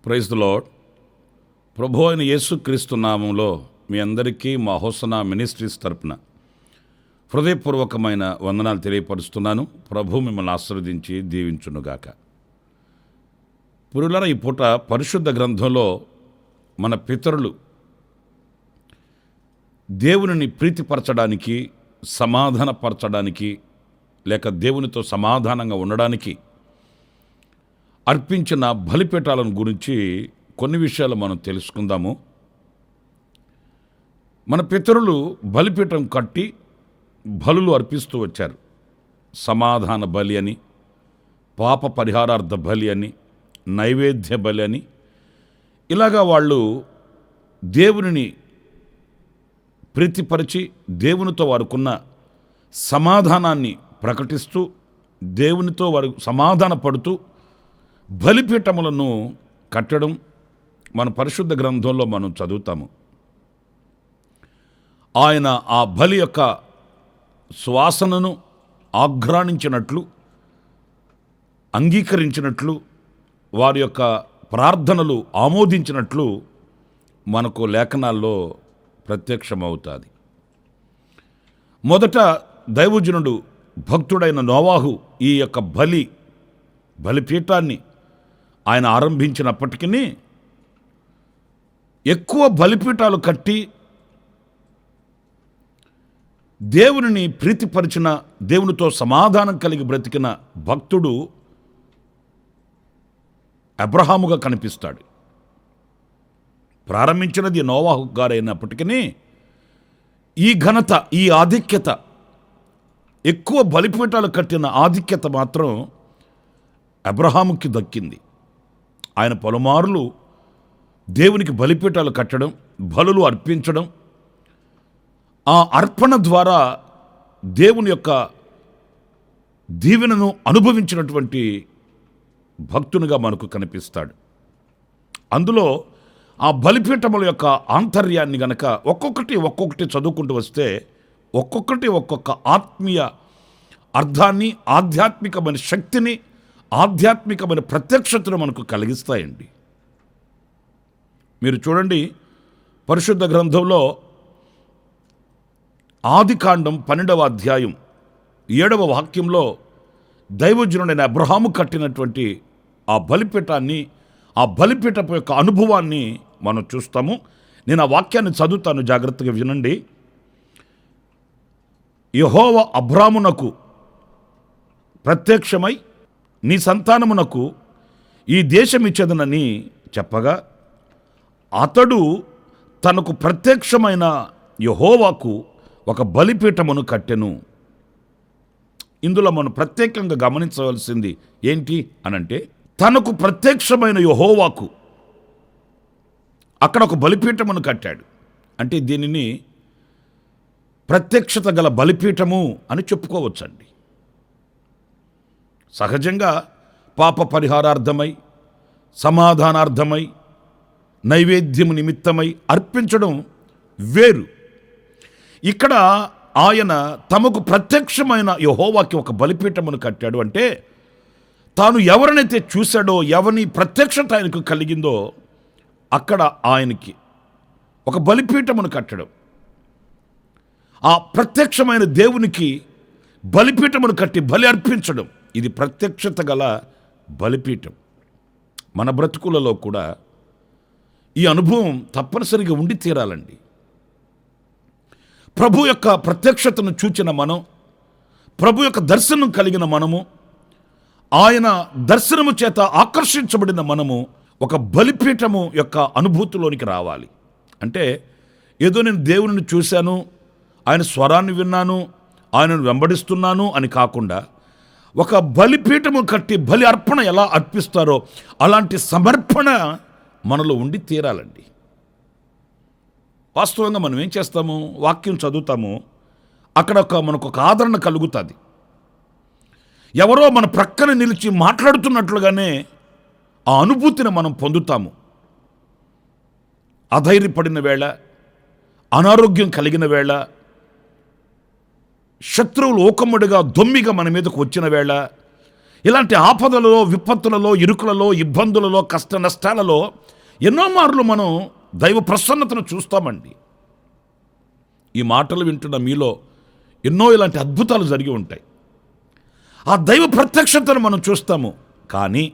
Praise the lord. ప్రభు అయిన యేసుక్రీస్తు నామంలో మీ అందరికీ మా హోసనా మినిస్ట్రీస్ తరపున హృదయపూర్వకమైన వందనాలు తెలియపరుస్తున్నాను. ప్రభు మిమ్మల్ని ఆశీర్వదించి దీవించునుగాక. పురులర ఈ పూట పరిశుద్ధ గ్రంథంలో మన పితరులు దేవునిని ప్రీతిపరచడానికి, సమాధానపరచడానికి, లేక దేవునితో సమాధానంగా ఉండడానికి అర్పించిన బలిపీఠాలను గురించి కొన్ని విషయాలు మనం తెలుసుకుందాము. మన పితరులు బలిపీఠం కట్టి బలులు అర్పిస్తూ వచ్చారు. సమాధాన బలి అని, పాప పరిహారార్థ బలి అని, నైవేద్య బలి అని, ఇలాగా వాళ్ళు దేవునిని ప్రీతిపరిచి దేవునితో వారుకున్న సమాధానాన్ని ప్రకటిస్తూ దేవునితో వారు సమాధాన పడుతూ బలిపీఠములను కట్టడం మన పరిశుద్ధ గ్రంథంలో మనం చదువుతాము. ఆయన ఆ బలి యొక్క సువాసనను ఆఘ్రాణించినట్లు, అంగీకరించినట్లు, వారి యొక్క ప్రార్థనలు ఆమోదించినట్లు మనకు లేఖనాల్లో ప్రత్యక్షమవుతుంది. మొదట దైవజనుడు భక్తుడైన నోవాహు ఈ యొక్క బలిపీఠాన్ని ఆయన ఆరంభించినప్పటికీ ఎక్కువ బలిపీఠాలు కట్టి దేవునిని ప్రీతిపరిచిన, దేవునితో సమాధానం కలిగి బ్రతికిన భక్తుడు అబ్రహాముగా కనిపిస్తాడు. ప్రారంభించినది నోవాహు గారైనప్పటికీ ఈ ఘనత, ఈ ఆధిక్యత, ఎక్కువ బలిపీఠాలు కట్టిన ఆధిక్యత మాత్రం అబ్రహాముకి దక్కింది. ఆయన పలుమార్లు దేవునికి బలిపీఠాలు కట్టడం, బలులు అర్పించడం, ఆ అర్పణ ద్వారా దేవుని యొక్క దీవెనను అనుభవించినటువంటి భక్తునిగా మనకు కనిపిస్తాడు. అందులో ఆ బలిపీఠముల యొక్క ఆంతర్యాన్ని గనక ఒక్కొక్కటి చదువుకుంటూ వస్తే ఒక్కొక్క ఆత్మీయ అర్థాన్ని, ఆధ్యాత్మికమైన శక్తిని, ఆధ్యాత్మికమైన ప్రత్యక్షతను మనకు కలిగిస్తాయండి. మీరు చూడండి, పరిశుద్ధ గ్రంథంలో ఆదికాండం 12వ అధ్యాయం 7వ వాక్యంలో దైవజనుడైన అబ్రహాము కట్టినటువంటి ఆ బలిపీఠాన్ని, ఆ బలిపీఠపు యొక్క అనుభవాన్ని మనం చూస్తాము. నేను ఆ వాక్యాన్ని చదువుతాను, జాగ్రత్తగా వినండి. యెహోవా అబ్రామునకు ప్రత్యక్షమై నీ సంతానమునకు ఈ దేశం ఇచ్చేదనని చెప్పగా అతడు తనకు ప్రత్యక్షమైన యెహోవాకు ఒక బలిపీఠమును కట్టెను. ఇందులో మనం ప్రత్యేకంగా గమనించవలసింది ఏంటి అనంటే, తనకు ప్రత్యక్షమైన యెహోవాకు అక్కడ ఒక బలిపీఠమును కట్టాడు. అంటే దీనిని ప్రత్యక్షత గల బలిపీఠము అని చెప్పుకోవచ్చండి. సహజంగా పాప పరిహారార్థమై, సమాధానార్థమై, నైవేద్యము నిమిత్తమై అర్పించడం వేరు. ఇక్కడ ఆయన తమకు ప్రత్యక్షమైన యెహోవాకి ఒక బలిపీఠమును కట్టాడు. అంటే తాను ఎవరినైతే చూశాడో, ఎవరిని ప్రత్యక్షత ఆయనకు కలిగిందో అక్కడ ఆయనకి ఒక బలిపీఠమును కట్టడం, ఆ ప్రత్యక్షమైన దేవునికి బలిపీఠమును కట్టి బలి అర్పించడం, ఇది ప్రత్యక్షత గల బలిపీఠం. మన బ్రతుకులలో కూడా ఈ అనుభవం తప్పనిసరిగా ఉండి తీరాలండి. ప్రభు యొక్క ప్రత్యక్షతను చూచిన మనం, ప్రభు యొక్క దర్శనం కలిగిన మనము, ఆయన దర్శనము చేత ఆకర్షించబడిన మనము ఒక బలిపీఠము యొక్క అనుభూతిలోనికి రావాలి. అంటే ఏదో నేను దేవుని చూశాను, ఆయన స్వరాన్ని విన్నాను, ఆయనను వెంబడిస్తున్నాను అని కాకుండా ఒక బలిపీఠము కట్టి బలి అర్పణ ఎలా అర్పిస్తారో అలాంటి సమర్పణ మనలో ఉండి తీరాలండి. వాస్తవంగా మనం ఏం చేస్తాము, వాక్యం చదువుతాము, అక్కడ మనకు ఒక ఆదరణ కలుగుతుంది. ఎవరో మన ప్రక్కన నిలిచి మాట్లాడుతున్నట్లుగానే ఆ అనుభూతిని మనం పొందుతాము. అధైర్యపడిన వేళ, అనారోగ్యం కలిగిన వేళ, శత్రువులు ఓకమ్ముడిగా దొమ్మిగా మన మీదకు వచ్చిన వేళ, ఇలాంటి ఆపదలలో, విపత్తులలో, ఇరుకులలో, ఇబ్బందులలో, కష్ట నష్టాలలో ఎన్నో మార్లు మనం దైవ ప్రసన్నతను చూస్తామండి. ఈ మాటలు వింటున్న మీలో ఎన్నో ఇలాంటి అద్భుతాలు జరిగి ఉంటాయి. ఆ దైవ ప్రత్యక్షతను మనం చూస్తాము. కానీ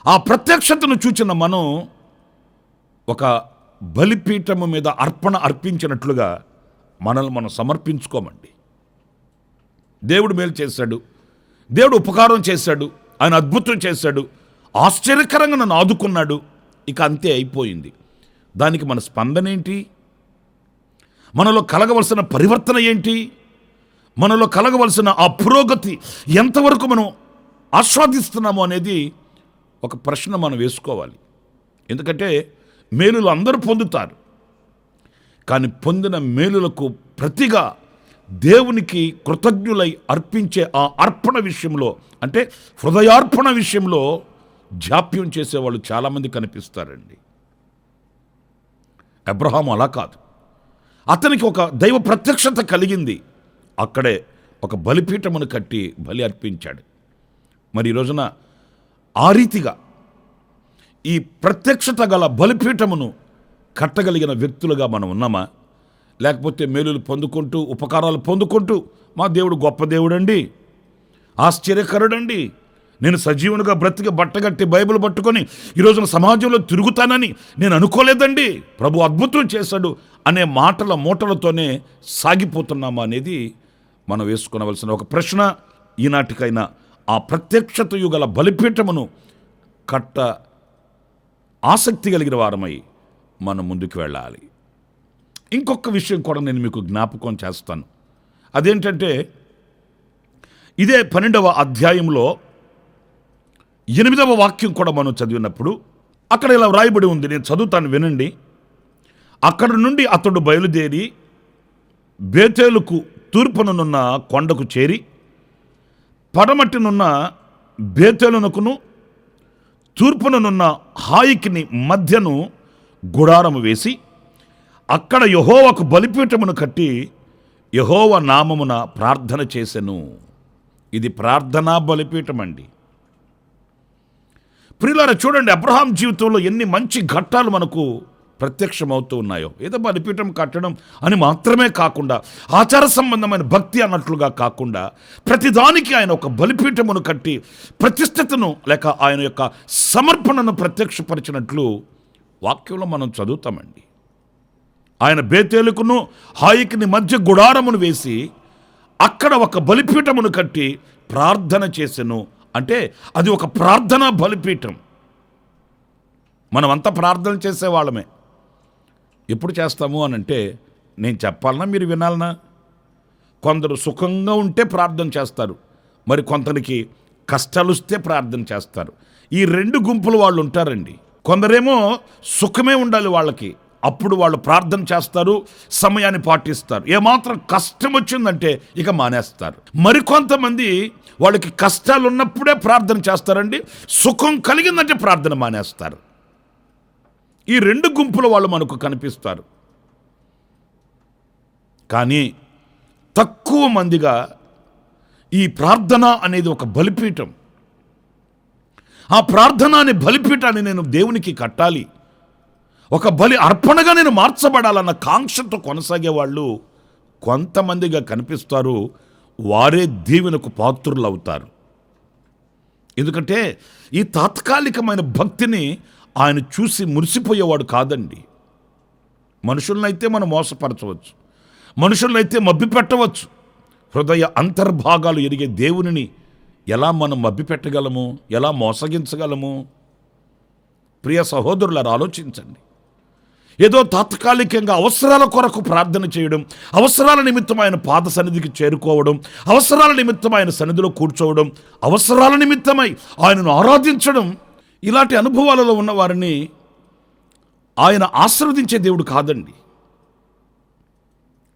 ఆ ప్రత్యక్షతను చూచిన మనం ఒక బలిపీఠము మీద అర్పణ అర్పించినట్లుగా మనల్ని మనం సమర్పించుకోమండి. దేవుడు మేలు చేశాడు, దేవుడు ఉపకారం చేశాడు, ఆయన అద్భుతం చేశాడు, ఆశ్చర్యకరంగా నన్ను ఆదుకున్నాడు, ఇక అంతే అయిపోయింది. దానికి మన స్పందన ఏంటి? మనలో కలగవలసిన పరివర్తన ఏంటి? మనలో కలగవలసిన ఆ పురోగతి ఎంతవరకు మనం ఆస్వాదిస్తున్నాము అనేది ఒక ప్రశ్న మనం వేసుకోవాలి. ఎందుకంటే మేలులు అందరూ పొందుతారు, కానీ పొందిన మేలులకు ప్రతిగా దేవునికి కృతజ్ఞులై అర్పించే ఆ అర్పణ విషయంలో, అంటే హృదయార్పణ విషయంలో జాప్యం చేసేవాళ్ళు చాలామంది కనిపిస్తారండి. అబ్రహాము అలా కాదు. అతనికి ఒక దైవ ప్రత్యక్షత కలిగింది, అక్కడే ఒక బలిపీఠమును కట్టి బలి అర్పించాడు. మరి ఈ రోజున ఆ రీతిగా ఈ ప్రత్యక్షత గల బలిపీఠమును కట్టగలిగిన వ్యక్తులుగా మనం ఉన్నామా? లేకపోతే మేలులు పొందుకుంటూ, ఉపకారాలు పొందుకుంటూ, మా దేవుడు గొప్ప దేవుడండి, ఆశ్చర్యకరుడండి, నేను సజీవునిగా బ్రతికి బట్టగట్టి బైబిల్ పట్టుకొని ఈరోజున సమాజంలో తిరుగుతానని నేను అనుకోలేదండి, ప్రభు అద్భుతం చేశాడు అనే మాటల మూటలతోనే సాగిపోతున్నామా అనేది మనం వేసుకునవలసిన ఒక ప్రశ్న. ఈనాటికైనా ఆ ప్రత్యక్షతయు గల బలిపీఠమును కట్ట ఆసక్తి కలిగిన వారమై మనం ముందుకు వెళ్ళాలి. ఇంకొక విషయం కూడా నేను మీకు జ్ఞాపకం చేస్తాను. అదేంటంటే, ఇదే 12వ అధ్యాయంలో 8వ వాక్యం కూడా మనం చదివినప్పుడు అక్కడ ఇలా వ్రాయబడి ఉంది, నేను చదువుతాను వినండి. అక్కడ నుండి అతడు బయలుదేరి బేతేలుకు తూర్పుననున్న కొండకు చేరి పడమటినున్న బేతేలునకును తూర్పుననున్న హాయికిని మధ్యను గుడారము వేసి అక్కడ యెహోవాకు బలిపీఠమును కట్టి యెహోవా నామమున ప్రార్థన చేసెను. ఇది ప్రార్థనా బలిపీఠం అండి. ప్రియులారా, చూడండి, అబ్రహాం జీవితంలో ఎన్ని మంచి ఘట్టాలు మనకు ప్రత్యక్షమవుతూ ఉన్నాయో. ఏదో బలిపీఠం కట్టడం అని మాత్రమే కాకుండా, ఆచార సంబంధమైన భక్తి అన్నట్లుగా కాకుండా, ప్రతిదానికి ఆయన ఒక బలిపీఠమును కట్టి ప్రతిష్టతను లేక ఆయన యొక్క సమర్పణను ప్రత్యక్షపరిచినట్లు వాక్యంలో మనం చదువుతామండి. ఆయన బేతేలుకును హాయికిని మధ్య గుడారమును వేసి అక్కడ ఒక బలిపీఠమును కట్టి ప్రార్థన చేసెను. అంటే అది ఒక ప్రార్థనా బలిపీఠం. మనమంతా ప్రార్థన చేసేవాళ్ళమే. ఎప్పుడు చేస్తాము అని అంటే, నేను చెప్పాలనా మీరు వినాలనా? కొందరు సుఖంగా ఉంటే ప్రార్థన చేస్తారు, మరి కొందరికి కష్టాలు వస్తే ప్రార్థన చేస్తారు. ఈ రెండు గుంపులు వాళ్ళు ఉంటారండి. కొందరేమో సుఖమే ఉండాలి వాళ్ళకి, అప్పుడు వాళ్ళు ప్రార్థన చేస్తారు, సమయాన్ని పాటిస్తారు. ఏమాత్రం కష్టం వచ్చిందంటే ఇక మానేస్తారు. మరికొంతమంది వాళ్ళకి కష్టాలు ఉన్నప్పుడే ప్రార్థన చేస్తారండి, సుఖం కలిగిందంటే ప్రార్థన మానేస్తారు. ఈ రెండు గుంపుల వాళ్ళు మనకు కనిపిస్తారు. కానీ తక్కువ మందిగా ఈ ప్రార్థన అనేది ఒక బలిపీఠం. ఆ ప్రార్థన అనే బలిపీఠాన్ని నేను దేవునికి కట్టాలి, ఒక బలి అర్పణగా నేను మార్చబడాలన్న కాంక్షతో కొనసాగే వాళ్ళు కొంతమందిగా కనిపిస్తారు. వారే దీవెనకు పాత్రులు అవుతారు. ఎందుకంటే ఈ తాత్కాలికమైన భక్తిని ఆయన చూసి మురిసిపోయేవాడు కాదండి. మనుషులనైతే మనం మోసపరచవచ్చు, మనుషులనైతే మభ్యపెట్టవచ్చు. హృదయ అంతర్భాగాలు ఎరిగే దేవునిని ఎలా మనం మభ్యపెట్టగలము, ఎలా మోసగించగలము? ప్రియ సహోదరులారా, ఆలోచించండి. ఏదో తాత్కాలికంగా అవసరాల కొరకు ప్రార్థన చేయడం, అవసరాల నిమిత్తం ఆయన పాద సన్నిధికి చేరుకోవడం, అవసరాల నిమిత్తం ఆయన సన్నిధిలో కూర్చోవడం, అవసరాల నిమిత్తమై ఆయనను ఆరాధించడం, ఇలాంటి అనుభవాలలో ఉన్న వారిని ఆయన ఆశీర్వదించే దేవుడు కాదండి.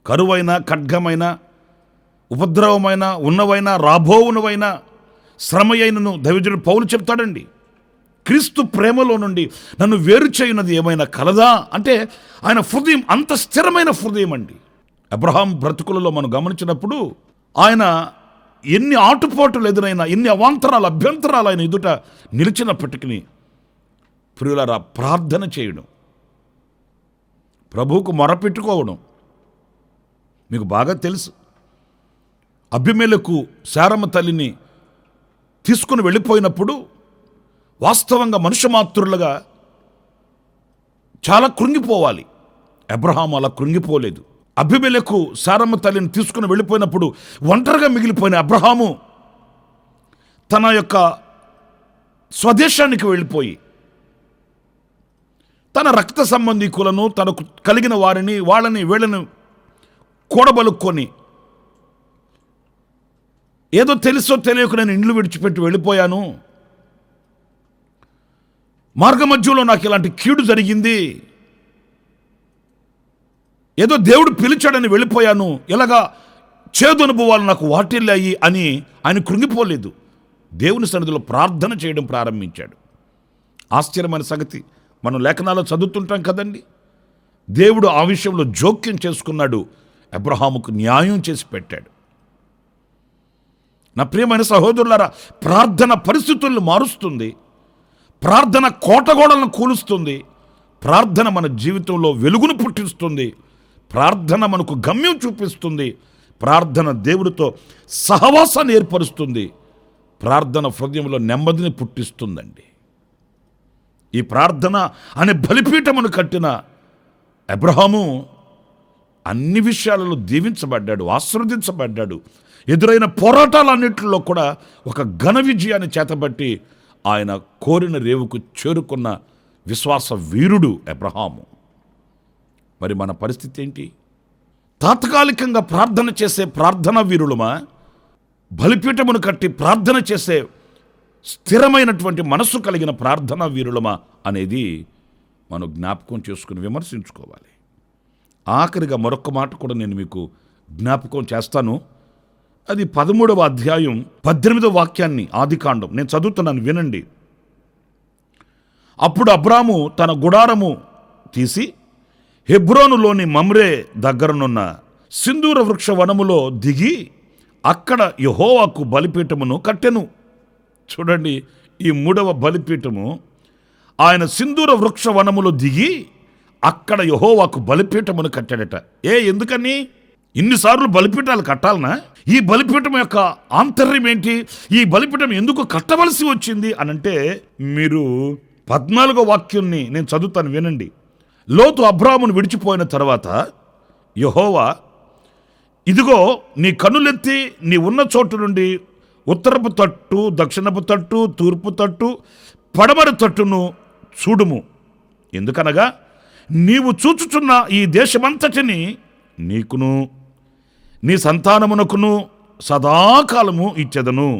కరువైన, ఖడ్గమైన, ఉపద్రవమైన, ఉన్నవైనా, రాబోవునవైనా, శ్రమయైనను దైవజనుడు పౌలు చెప్తాడండి. క్రీస్తు ప్రేమలో నుండి నన్ను వేరు చేయనది ఏమైనా కలదా అంటే ఆయన హృదయం అంత స్థిరమైన హృదయం అండి. అబ్రహాం బ్రతుకులలో మనం గమనించినప్పుడు ఆయన ఎన్ని ఆటుపోటులు ఎదురైనా, ఎన్ని అవాంతరాలు, అభ్యంతరాలు ఆయన ఎదుట నిలిచినప్పటికీ ప్రియులారా ప్రార్థన చేయడం, ప్రభువుకు మొరపెట్టుకోవడం. మీకు బాగా తెలుసు, అబీమెలెకు శారమ్మ తల్లిని తీసుకుని వెళ్ళిపోయినప్పుడు వాస్తవంగా మనుష్యమాతృలుగా చాలా కృంగిపోవాలి. అబ్రహాం అలా కృంగిపోలేదు. అబీమెలెకు శారమ్మ తల్లిని తీసుకుని వెళ్ళిపోయినప్పుడు ఒంటరిగా మిగిలిపోయిన అబ్రహాము తన యొక్క స్వదేశానికి వెళ్ళిపోయి తన రక్త సంబంధికులను, తనకు కలిగిన వారిని, వీళ్ళని కూడబలుక్కొని ఏదో తెలుసో తెలియక నేను ఇండ్లు విడిచిపెట్టి వెళ్ళిపోయాను, మార్గమధ్యంలో నాకు ఇలాంటి కీడు జరిగింది, ఏదో దేవుడు పిలిచాడని వెళ్ళిపోయాను, ఇలాగా చేదు అనుభవాలు నాకు వాటిల్లాయి అని ఆయన కృంగిపోలేదు. దేవుని సన్నిధిలో ప్రార్థన చేయడం ప్రారంభించాడు. ఆశ్చర్యమైన సంగతి, మనం లేఖనాల్లో చదువుతుంటాం కదండి, దేవుడు ఆ విషయంలో జోక్యం చేసుకున్నాడు, అబ్రహాముకు న్యాయం చేసి పెట్టాడు. నా ప్రియమైన సహోదరులారా, ప్రార్థన పరిస్థితులను మారుస్తుంది, ప్రార్థన కోటగోడలను కూలుస్తుంది, ప్రార్థన మన జీవితంలో వెలుగును పుట్టిస్తుంది, ప్రార్థన మనకు గమ్యం చూపిస్తుంది, ప్రార్థన దేవుడితో సహవాసాన్ని ఏర్పరుస్తుంది, ప్రార్థన హృదయంలో నెమ్మదిని పుట్టిస్తుందండి. ఈ ప్రార్థన అనే బలిపీఠమును కట్టిన అబ్రహాము అన్ని విషయాలలో దీవించబడ్డాడు, ఆశీర్వదించబడ్డాడు. ఎదురైన పోరాటాలన్నింటిలో కూడా ఒక ఘన విజయాన్ని చేతబట్టి ఆయన కోరిన రేవుకు చేరుకున్న విశ్వాస వీరుడు అబ్రహాము. మరి మన పరిస్థితి ఏంటి? తాత్కాలికంగా ప్రార్థన చేసే ప్రార్థనా వీరులమా, బలిపీఠమును కట్టి ప్రార్థన చేసే స్థిరమైనటువంటి మనస్సు కలిగిన ప్రార్థనా వీరులమా అనేది మనం జ్ఞాపకం చేసుకుని విమర్శించుకోవాలి. ఆఖరిగా మరొక మాట కూడా నేను మీకు జ్ఞాపకం చేస్తాను. అది 13వ అధ్యాయం 18వ వాక్యాన్ని, ఆదికాండం నేను చదువుతున్నాను, వినండి. అప్పుడు అబ్రాము తన గుడారము తీసి హెబ్రోనులోని మమ్రే దగ్గరనున్న సింధూర వృక్ష వనములో దిగి అక్కడ యెహోవాకు బలిపీఠమును కట్టెను. చూడండి, ఈ 3వ బలిపీఠము ఆయన సింధూర వృక్ష వనములో దిగి అక్కడ యెహోవాకు బలిపీఠమును కట్టాడట. ఎందుకని ఇన్నిసార్లు బలిపీఠాలు కట్టాలనా? ఈ బలిపీఠం యొక్క ఆంతర్యం ఏంటి? ఈ బలిపీఠం ఎందుకు కట్టవలసి వచ్చింది అనంటే, మీరు 14వ వాక్యాన్ని నేను చదువుతాను, వినండి. లోతు అబ్రామును విడిచిపోయిన తర్వాత యెహోవా, ఇదిగో నీ కన్నులెత్తి నీ ఉన్న చోటు నుండి ఉత్తరపు తట్టు, దక్షిణపు తట్టు, తూర్పు తట్టు, పడమర తట్టును చూడుము. ఎందుకనగా నీవు చూచుచున్న ఈ దేశమంతటిని నీకును నీ సంతానమునకును సదాకాలము ఇచ్చెదను.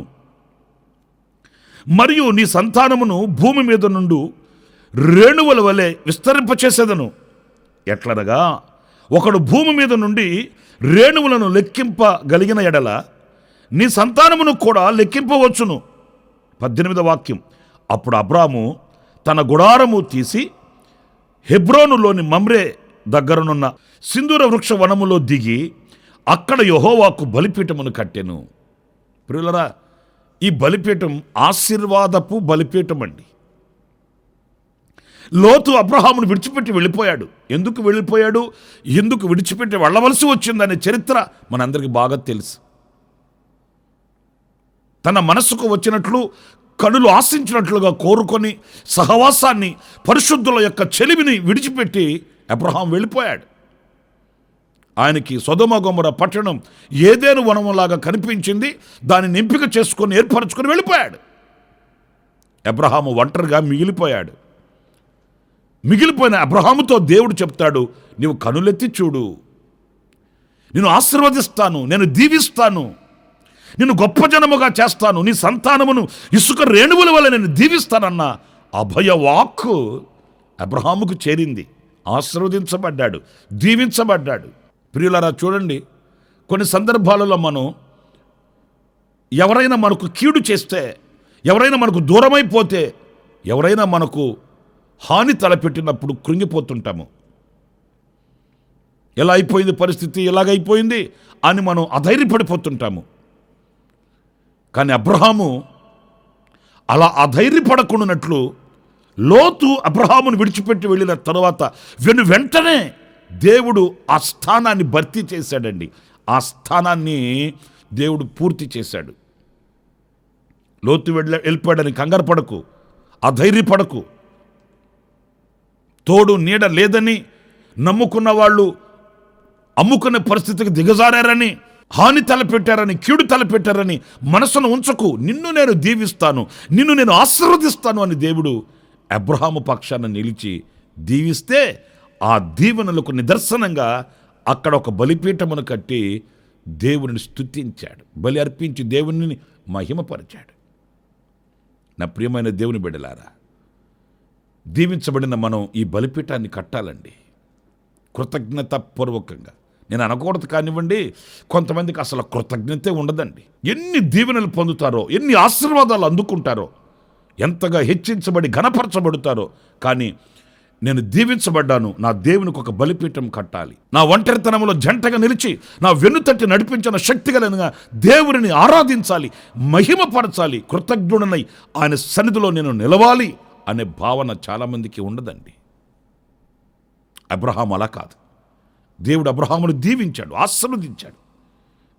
మరియు నీ సంతానమును భూమి మీద నుండి రేణువుల వలె విస్తరింపచేసేదను. ఎట్లనగా ఒకడు భూమి మీద నుండి రేణువులను లెక్కింపగలిగిన ఎడల నీ సంతానమును కూడా లెక్కింపవచ్చును. 18వ వాక్యం. అప్పుడు అబ్రాము తన గుడారము తీసి హెబ్రోనులోని మమ్రే దగ్గరనున్న సింధూర వృక్ష వనములో దిగి అక్కడ యెహోవాకు బలిపీఠమును కట్టెను. ప్రియులరా, ఈ బలిపీఠం ఆశీర్వాదపు బలిపీఠం అండి. లోతు అబ్రహామును విడిచిపెట్టి వెళ్ళిపోయాడు. ఎందుకు వెళ్ళిపోయాడు, ఎందుకు విడిచిపెట్టి వెళ్ళవలసి వచ్చిందనే చరిత్ర మనందరికీ బాగా తెలుసు. తన మనస్సుకు వచ్చినట్లు, కనులు ఆశించినట్లుగా కోరుకొని సహవాసాన్ని, పరిశుద్ధుల యొక్క చెలిమిని విడిచిపెట్టి అబ్రహాం వెళ్ళిపోయాడు. ఆయనకి సొదొమ గొమొర పట్టణం ఏదేను వనములాగా కనిపించింది. దానిని ఎంపిక చేసుకొని ఏర్పరచుకొని వెళ్ళిపోయాడు. అబ్రహాము ఒంటరిగా మిగిలిపోయాడు. మిగిలిపోయిన అబ్రహాముతో దేవుడు చెప్తాడు, నీవు కనులెత్తి చూడు, నేను ఆశీర్వదిస్తాను, నేను దీవిస్తాను, నిన్ను గొప్ప జనముగా చేస్తాను, నీ సంతానమును ఇసుక రేణువుల వల్ల నేను దీవిస్తానన్న అభయ వాక్కు అబ్రహాముకు చేరింది. ఆశీర్వదించబడ్డాడు, దీవించబడ్డాడు. ప్రియులారా చూడండి, కొన్ని సందర్భాలలో మనం ఎవరైనా మనకు కీడు చేస్తే, ఎవరైనా మనకు దూరమైపోతే, ఎవరైనా మనకు హాని తలపెట్టినప్పుడు కృంగిపోతుంటాము. ఎలా అయిపోయింది పరిస్థితి, ఎలాగైపోయింది అని మనం అధైర్యపడిపోతుంటాము. కానీ అబ్రహాము అలా అధైర్యపడకుండానట్లు లోతు అబ్రహామును విడిచిపెట్టి వెళ్ళిన తరువాత వెంటనే దేవుడు ఆ స్థానాన్ని భర్తీ చేశాడండి. ఆ స్థానాన్ని దేవుడు పూర్తి చేశాడు. లోతు వెళ్ళిపోయాడని కంగారు పడకు, అధైర్యపడకు. తోడు నీడ లేదని నమ్ముకున్న వాళ్ళు అమ్ముకునే పరిస్థితికి దిగజారని, హాని తలపెట్టారని, కీడు తలపెట్టారని మనసును ఉంచకు. నిన్ను నేను దీవిస్తాను, నిన్ను నేను ఆశీర్వదిస్తాను అని దేవుడు అబ్రహాము పక్షాన నిలిచి దీవిస్తే, ఆ దీవెనలకు నిదర్శనంగా అక్కడ ఒక బలిపీఠమును కట్టి దేవుని స్తుతించాడు, బలి అర్పించి దేవుని మహిమపరిచాడు. నా ప్రియమైన దేవుని బిడ్డలారా, దీవించబడిన మనం ఈ బలిపీఠాన్ని కట్టాలండి కృతజ్ఞతాపూర్వకంగా. నేను అనకూడదు కానివ్వండి, కొంతమందికి అసలు కృతజ్ఞతే ఉండదండి. ఎన్ని దీవెనలు పొందుతారో, ఎన్ని ఆశీర్వాదాలు అందుకుంటారో, ఎంతగా హెచ్చించబడి ఘనపరచబడతారో. కానీ నేను దీవించబడ్డాను, నా దేవునికి ఒక బలిపీఠం కట్టాలి, నా ఒంటరితనంలో జంటగా నిలిచి నా వెన్నుతట్టి నడిపించిన శక్తిగలనుగా దేవుని ఆరాధించాలి, మహిమపరచాలి, కృతజ్ఞుడనై ఆయన సన్నిధిలో నేను నిలవాలి అనే భావన చాలామందికి ఉండదండి. అబ్రహాము అలా కాదు. దేవుడు అబ్రహామును దీవించాడు, ఆశీర్వదించాడు.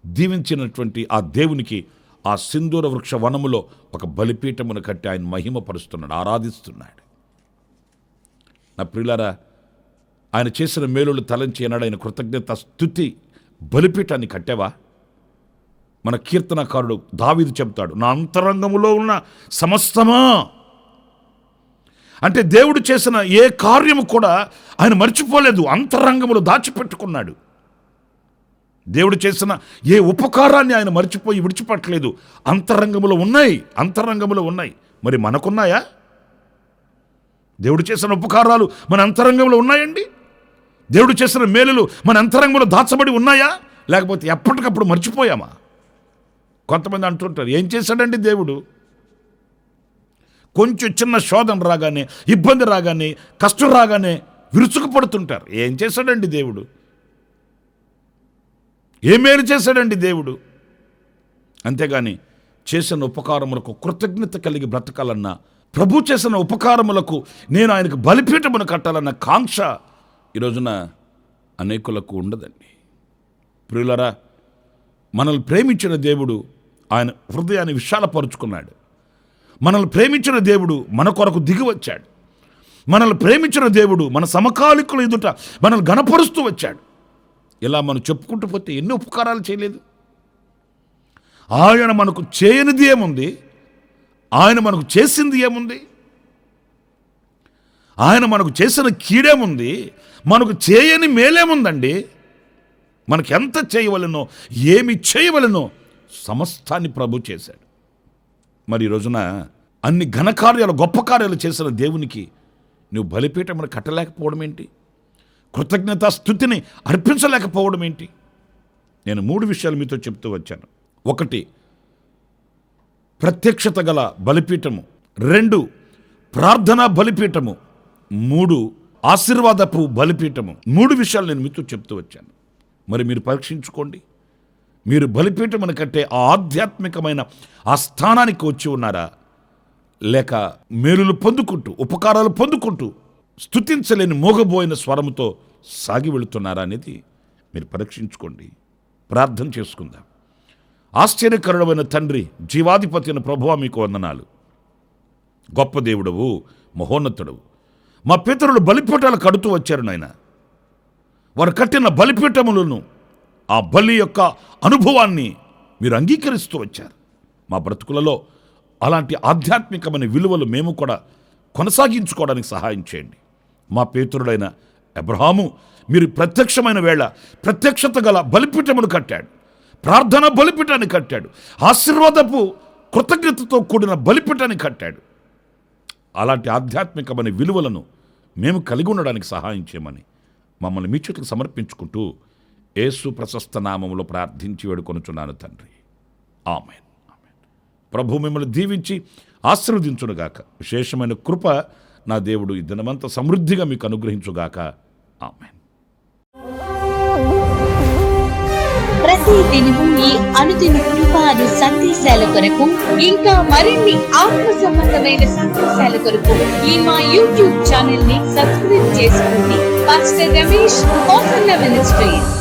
దీవించినటువంటి ఆ దేవునికి ఆ సింధూర వృక్ష వనములో ఒక బలిపీఠమును కట్టి ఆయన మహిమపరుస్తున్నాడు, ఆరాధిస్తున్నాడు. నా ప్రియులారా, ఆయన చేసిన మేలులు తలంచి ఏనాడు ఆయన కృతజ్ఞత స్తుతి బలిపీఠాన్ని కట్టావా? మన కీర్తనకారుడు దావీదు చెప్తాడు, నా అంతరంగములో ఉన్న సమస్తమా. అంటే దేవుడు చేసిన ఏ కార్యము కూడా ఆయన మర్చిపోలేదు, అంతరంగములో దాచిపెట్టుకున్నాడు. దేవుడు చేసిన ఏ ఉపకారాన్ని ఆయన మర్చిపోయి విడిచిపెట్టలేదు, అంతరంగములో ఉన్నాయి. మరి మనకున్నాయా? దేవుడు చేసిన ఉపకారాలు మన అంతరంగంలో ఉన్నాయండి? దేవుడు చేసిన మేలులు మన అంతరంగంలో దాచబడి ఉన్నాయా? లేకపోతే ఎప్పటికప్పుడు మర్చిపోయామా? కొంతమంది అంటుంటారు, ఏం చేశాడండి దేవుడు? కొంచెం చిన్న శోధన రాగానే, ఇబ్బంది రాగానే, కష్టం రాగానే విరుచుకుపడుతుంటారు. ఏం చేశాడండి దేవుడు? ఏ మేలు చేశాడండి దేవుడు? అంతేగాని చేసిన ఉపకారములకు కృతజ్ఞత కలిగి బ్రతకాలన్నా, ప్రభు చేసిన ఉపకారములకు నేను ఆయనకు బలిపీఠమును కట్టాలన్న కాంక్ష ఈ రోజున అనేకులకు ఉండదండి. ప్రియులారా, మనల్ని ప్రేమించిన దేవుడు ఆయన హృదయాన్ని విశాలపరుచుకున్నాడు. మనల్ని ప్రేమించిన దేవుడు మన కొరకు దిగి వచ్చాడు. మనల్ని ప్రేమించిన దేవుడు మన సమకాలికుల ఎదుట మనల్ని గణపరుస్తూ వచ్చాడు. ఇలా మనం చెప్పుకుంటూ పోతే ఎన్ని ఉపకారాలు చేయలేదు. ఆయన మనకు చేయనిది ఏముంది? ఆయన మనకు చేసింది ఏముంది? ఆయన మనకు చేసిన కీడేముంది? మనకు చేయని మేలేముందండి? మనకు ఎంత చేయవలనో, ఏమి చేయవలనో సమస్తాన్ని ప్రభు చేశాడు. మరి ఈ రోజున అన్ని ఘనకార్యాలు, గొప్ప కార్యాలు చేసిన దేవునికి నువ్వు బలిపీఠమును కట్టలేకపోవడం ఏంటి? కృతజ్ఞతా స్తుతిని అర్పించలేకపోవడం ఏంటి? నేను 3 విషయాలు మీతో చెప్తూ వచ్చాను. 1, ప్రత్యక్షత గల బలిపీఠము. 2, ప్రార్థనా బలిపీఠము. 3, ఆశీర్వాదపు బలిపీఠము. 3 విషయాలు నేను మీతో చెప్తూ వచ్చాను. మరి మీరు పరీక్షించుకోండి. మీరు బలిపీఠమును కట్టే ఆ ఆధ్యాత్మికమైన ఆ స్థానానికి వచ్చి ఉన్నారా? లేక మేలులు పొందుకుంటూ, ఉపకారాలు పొందుకుంటూ స్తుతించలేని మోగబోయిన స్వరముతో సాగి వెళుతున్నారా అనేది మీరు పరీక్షించుకోండి. ప్రార్థన చేసుకుందాం. ఆశ్చర్యకరుడమైన తండ్రి, జీవాధిపతి అయిన ప్రభువా, మీకు వందనాలు. గొప్ప దేవుడవు, మహోన్నతుడవు. మా పితరులు బలిపీఠాలు కడుతూ వచ్చారు నాయన. వారు కట్టిన బలిపీఠములను, ఆ బలి యొక్క అనుభవాన్ని మీరు అంగీకరిస్తూ వచ్చారు. మా బ్రతుకులలో అలాంటి ఆధ్యాత్మికమైన విలువలు మేము కూడా కొనసాగించుకోవడానికి సహాయం చేయండి. మా పేతురుడైన అబ్రహాము మీరు ప్రత్యక్షమైన వేళ ప్రత్యక్షత గల బలిపీఠమును కట్టాడు, ప్రార్థన బలిపీఠాన్ని కట్టాడు, ఆశీర్వాదపు కృతజ్ఞతతో కూడిన బలిపీఠాన్ని కట్టాడు. అలాంటి ఆధ్యాత్మికమైన విలువలను మేము కలిగి ఉండడానికి సహాయం చేయమని మమ్మల్ని మీ చేతులకు సమర్పించుకుంటూ యేసు ప్రశస్త నామములో ప్రార్థించి వేడుకొనుచున్నాను తండ్రి. ఆమేన్. ప్రభు మిమ్మల్ని దీవించి ఆశీర్వదించునుగాక. విశేషమైన కృప నా దేవుడు ఈ దినమంతా సమృద్ధిగా మీకు అనుగ్రహించుగాక. ఆమేన్. ప్రతి దినము ఈ అనుదిన కృపాను సందేశాల కొరకు ఇంకా మరిన్ని ఆత్మ సంబంధమైన సందేశాల కొరకు ఈ మా యూట్యూబ్ ఛానల్ ని సబ్స్క్రైబ్ చేసుకోండి. Pastor Ramesh open ministries.